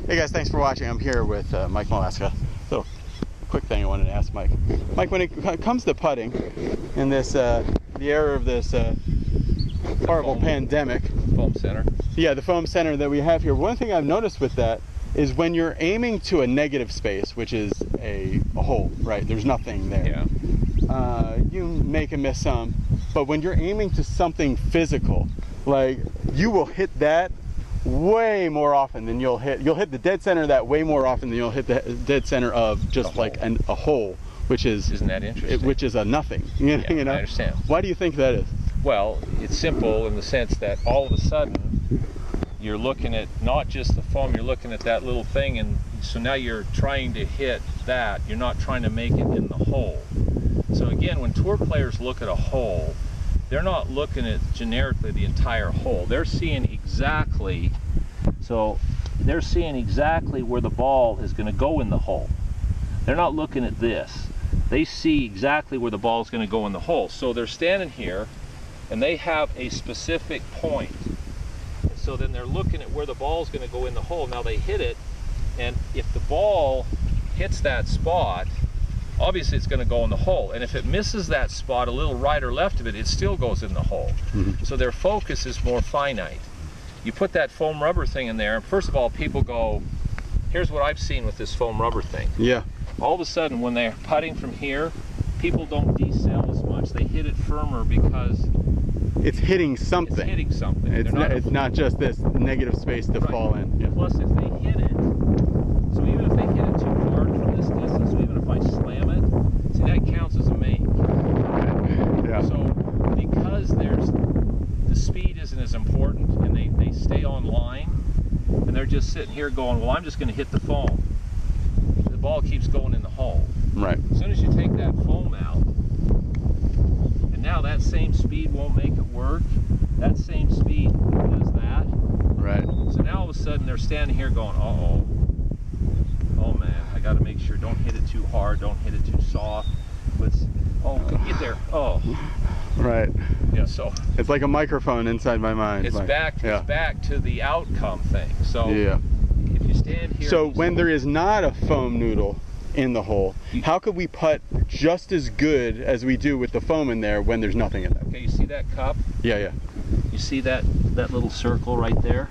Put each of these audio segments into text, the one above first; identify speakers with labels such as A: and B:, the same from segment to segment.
A: Hey guys, thanks for watching. I'm here with Mike MALASKA. Little quick thing I wanted to ask Mike. Mike, when it comes to putting in this the era of this horrible pandemic,
B: foam center.
A: Yeah, the foam center that we have here. One thing I've noticed with that is when you're aiming to a negative space, which is a hole, right? There's nothing there.
B: Yeah.
A: You make and miss some, but when you're aiming to something physical, like you will hit that way more often than you'll hit the dead center of that way more often than you'll hit the dead center of just like a hole, which is,
B: isn't that interesting?
A: Which is a nothing. You know?
B: I understand.
A: Why do you think that is?
B: Well, it's simple in the sense that all of a sudden you're looking at not just the foam, you're looking at that little thing, and so now you're trying to hit that. You're not trying to make it in the hole. So again, when tour players look at a hole, they're not looking at generically the entire hole. They're seeing exactly, they're seeing exactly where the ball is going to go in the hole. They're not looking at this. They see exactly where the ball is going to go in the hole. So they're standing here and they have a specific point. So then they're looking at where the ball is going to go in the hole. Now they hit it, and if the ball hits that spot, obviously it's going to go in the hole, and if it misses that spot a little right or left of it, it still goes in the hole. So their focus is more finite. You put that foam rubber thing in there, and first of all, people go, here's what I've seen with this foam rubber thing.
A: Yeah.
B: All of a sudden, when they're putting from here, people don't decel as much. They hit it firmer because
A: it's hitting something.
B: It's hitting something.
A: It's not just this negative space to fall in. Yeah.
B: Plus, if they hit it, so even if they hit it too hard from this distance, so even if I slam it, see, that counts as a make.
A: Yeah.
B: So because the speed isn't as important, and they stay on line, and they're just sitting here going, well, I'm just going to hit the foam. The ball keeps going in the hole.
A: Right.
B: As soon as you take that foam out, and now that same speed won't make it work, that same speed does that.
A: Right.
B: So now all of a sudden they're standing here going, uh-oh, oh man, I got to make sure, don't hit it too hard, don't hit it too soft. Oh, get there, oh.
A: Right.
B: Yeah, so
A: it's like a microphone inside my mind.
B: It's back to the outcome thing. So
A: yeah.
B: If you stand here.
A: So when there is not a foam noodle in the hole, how could we putt just as good as we do with the foam in there when there's nothing in there?
B: Okay, you see that cup?
A: Yeah, yeah.
B: You see that little circle right there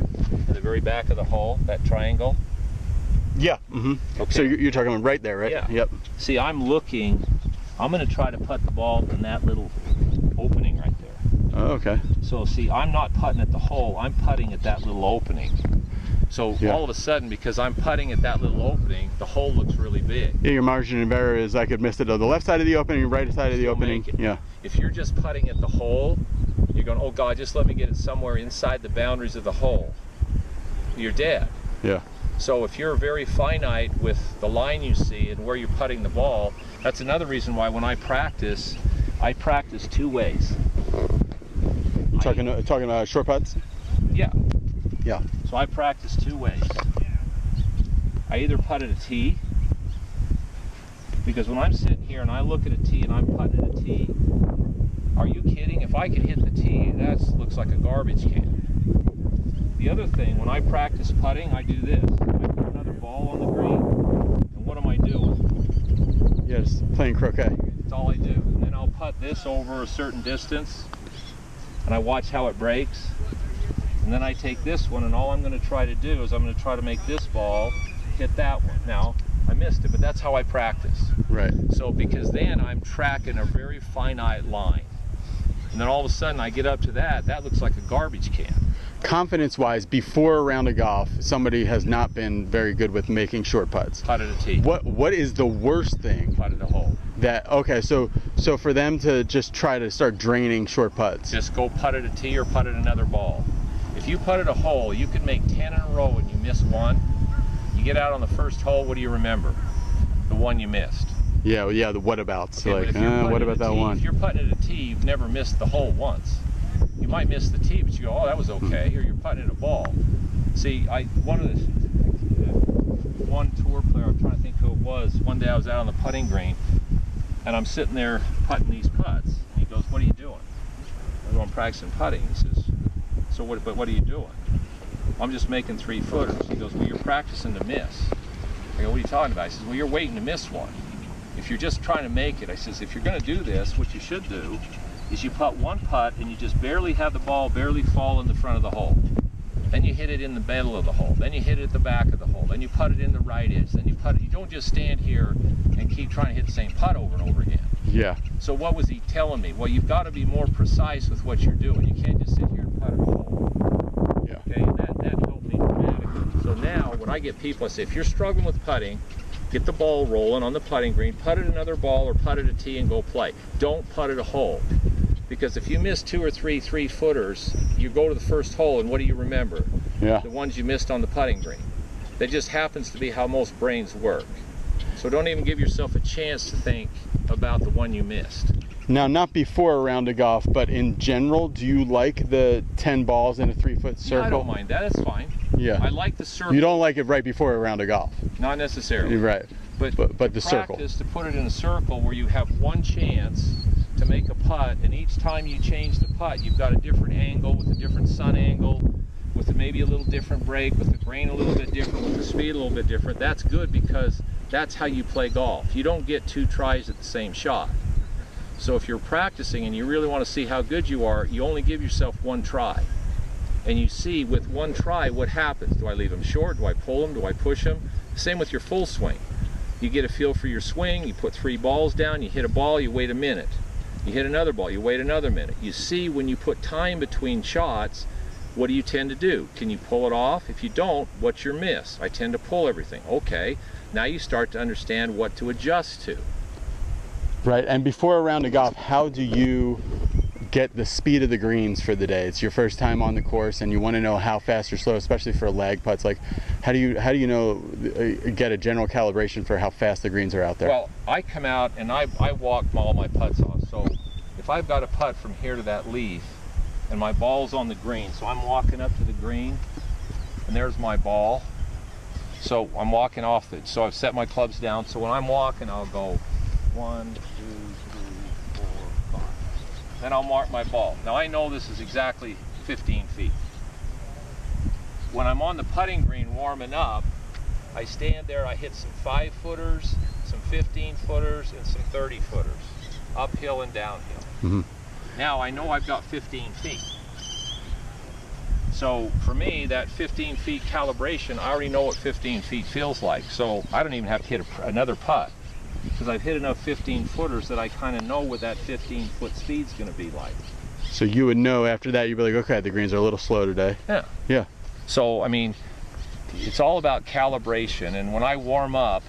B: at the very back of the hole, that triangle?
A: Yeah. Mm-hmm. Okay. So you're talking right there, right?
B: Yeah.
A: Yep.
B: See, I'm going to try to putt the ball in that little opening right there.
A: Oh, okay.
B: So see, I'm not putting at the hole, I'm putting at that little opening. So all of a sudden, because I'm putting at that little opening, the hole looks really big. Yeah,
A: your margin of error is I could miss it on the left side of the opening, right side of the opening. Yeah.
B: If you're just putting at the hole, you're going, oh God, just let me get it somewhere inside the boundaries of the hole. You're dead.
A: Yeah.
B: So if you're very finite with the line you see and where you're putting the ball, that's another reason why when I practice two ways.
A: You talking about short putts?
B: Yeah.
A: Yeah.
B: So I practice two ways. I either putt at a tee, because when I'm sitting here and I look at a tee and I'm putting at a tee, are you kidding? If I could hit the tee, that looks like a garbage can. The other thing, when I practice putting, I do this. I put another ball on the green, and what am I doing?
A: Yeah, just playing croquet.
B: That's all I do. And then I'll putt this over a certain distance, and I watch how it breaks. And then I take this one, and all I'm going to try to do is I'm going to try to make this ball hit that one. Now, I missed it, but that's how I practice.
A: Right.
B: So because then I'm tracking a very finite line. And then all of a sudden I get up to that looks like a garbage can.
A: Confidence-wise, before a round of golf, somebody has not been very good with making short putts.
B: Putt at a tee.
A: What is the worst thing?
B: Putt at a hole.
A: Okay, so for them to just try to start draining short putts.
B: Just go putt at a tee or putt at another ball. If you putt at a hole, you could make 10 in a row and you miss one. You get out on the first hole, what do you remember? The one you missed.
A: Yeah, the whatabouts.
B: Okay,
A: like, what about that one?
B: If you're putting at a tee, you've never missed the hole once. You might miss the tee, but you go, oh, that was okay. Or you're putting at a ball. See, one tour player, I'm trying to think who it was, one day I was out on the putting green, and I'm sitting there putting these putts. And he goes, what are you doing? I go, I'm practicing putting. He says, so what are you doing? I'm just making 3 footers. He goes, well, you're practicing to miss. I go, what are you talking about? He says, well, you're waiting to miss one. If you're just trying to make it, I says, if you're going to do this, what you should do is you putt one putt and you just barely have the ball barely fall in the front of the hole. Then you hit it in the middle of the hole. Then you hit it at the back of the hole. Then you putt it in the right edge. Then you putt it. You don't just stand here and keep trying to hit the same putt over and over again.
A: Yeah.
B: So what was he telling me? Well, you've got to be more precise with what you're doing. You can't just sit here and putt a hole.
A: Yeah.
B: Okay, and that helped me dramatically. So now when I get people, I say, if you're struggling with putting, get the ball rolling on the putting green, putt it another ball or putt it a tee and go play. Don't putt it a hole. Because if you miss 2 or 3 3-footers, you go to the first hole and what do you remember?
A: Yeah.
B: The ones you missed on the putting green. That just happens to be how most brains work. So don't even give yourself a chance to think about the one you missed.
A: Now, not before a round of golf, but in general, do you like the 10 balls in a 3-foot circle?
B: Yeah, I don't mind that. That's fine.
A: Yeah.
B: I like the circle.
A: You don't like it right before a round of golf?
B: Not necessarily.
A: Right. But the circle.
B: Practice to put it in a circle where you have one chance to make a putt, and each time you change the putt, you've got a different angle with a different sun angle, with maybe a little different break, with the grain a little bit different, with the speed a little bit different. That's good because that's how you play golf. You don't get 2 tries at the same shot. So if you're practicing and you really want to see how good you are, you only give yourself 1 try. And you see with 1 try what happens. Do I leave him short? Do I pull him? Do I push him? Same with your full swing. You get a feel for your swing, you put 3 balls down, you hit a ball, you wait a minute. You hit another ball, you wait another minute. You see when you put time between shots, what do you tend to do? Can you pull it off? If you don't, what's your miss? I tend to pull everything. Okay, now you start to understand what to adjust to.
A: Right, and before a round of golf, how do you get the speed of the greens for the day? It's your first time on the course and you want to know how fast or slow, especially for lag putts. Like, how do you know, get a general calibration for how fast the greens are out there?
B: Well, I come out and I walk all my putts off. So if I've got a putt from here to that leaf and my ball's on the green, so I'm walking up to the green and there's my ball. So I'm walking off it. So I've set my clubs down. So when I'm walking, I'll go 1, 2, 3, 4, 5. Then I'll mark my ball. Now I know this is exactly 15 feet. When I'm on the putting green warming up, I stand there, I hit some 5-footers, some 15-footers, and some 30-footers, uphill and downhill.
A: Mm-hmm.
B: Now I know I've got 15 feet. So for me, that 15 feet calibration, I already know what 15 feet feels like. So I don't even have to hit another putt because I've hit enough 15-footers that I kind of know what that 15-foot speed's going to be like.
A: So you would know after that, you'd be like, okay, the greens are a little slow today.
B: Yeah.
A: Yeah.
B: So, I mean, it's all about calibration. And when I warm up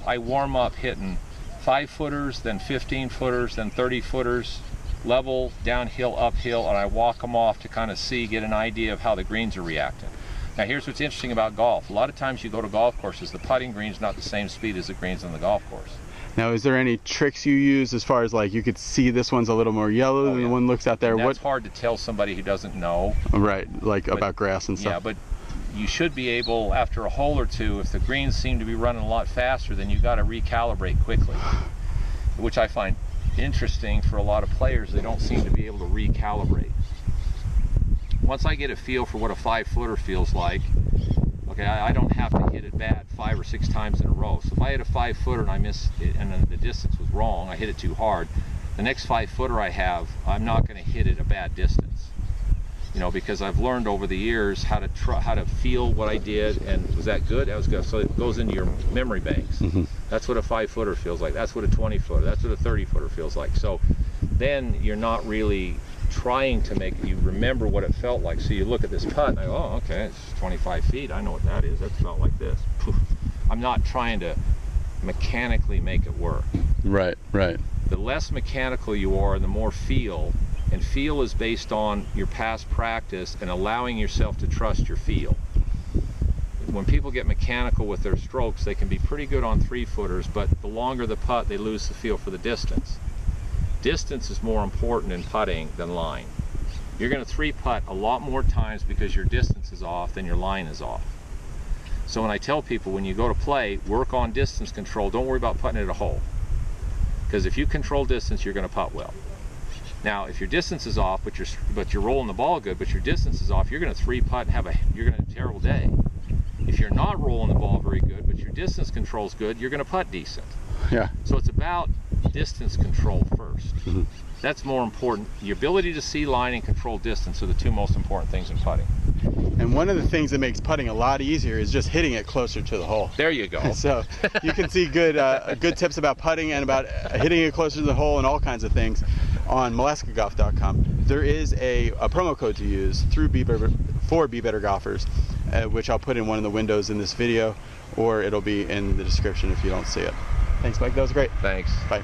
B: hitting 5-footers, then 15-footers, then 30-footers, level, downhill, uphill, and I walk them off to kind of get an idea of how the greens are reacting. Now here's what's interesting about golf. A lot of times you go to golf courses, the putting green's not the same speed as the greens on the golf course.
A: Now, is there any tricks you use as far as like you could see this one's a little more yellow than the one looks out there?
B: And that's hard to tell somebody who doesn't know.
A: Right, like about grass and stuff.
B: Yeah, but you should be able, after a hole or two, if the greens seem to be running a lot faster, then you've got to recalibrate quickly, which I find interesting for a lot of players. They don't seem to be able to recalibrate. Once I get a feel for what a 5-footer feels like, okay, I don't have to hit it bad 5 or 6 times in a row. So if I hit a 5-footer and I miss it and then the distance was wrong, I hit it too hard, the next 5-footer I have, I'm not going to hit it a bad distance. You know, because I've learned over the years how to feel what I did, and was that good? That was good. So it goes into your memory banks. Mm-hmm. That's what a 5-footer feels like. That's what a 20-footer. That's what a 30-footer feels like. So then you're not really trying to make you remember what it felt like. So you look at this putt and I go, oh, okay, it's 25 feet. I know what that is. That felt like this. I'm not trying to mechanically make it work.
A: Right, right.
B: The less mechanical you are, the more feel. And feel is based on your past practice and allowing yourself to trust your feel. When people get mechanical with their strokes, they can be pretty good on 3-footers, but the longer the putt, they lose the feel for the distance. Distance is more important in putting than line. You're going to 3-putt a lot more times because your distance is off than your line is off. So when I tell people, when you go to play, work on distance control. Don't worry about putting it a hole. Because if you control distance, you're going to putt well. Now, if your distance is off, but you're rolling the ball good, but your distance is off, you're going to 3-putt and you're going to have a terrible day. If you're not rolling the ball very good, but your distance control's good, you're going to putt decent.
A: Yeah.
B: So it's about distance control first. That's more important. The ability to see line and control distance are the two most important things in putting.
A: And one of the things that makes putting a lot easier is just hitting it closer to the hole.
B: There you go.
A: So you can see good tips about putting and about hitting it closer to the hole and all kinds of things on MALASKAGolf.com. There is a promo code to use for Be Better Golfers, which I'll put in one of the windows in this video, or it'll be in the description if you don't see it. Thanks, Mike. That was great.
B: Thanks.
A: Bye.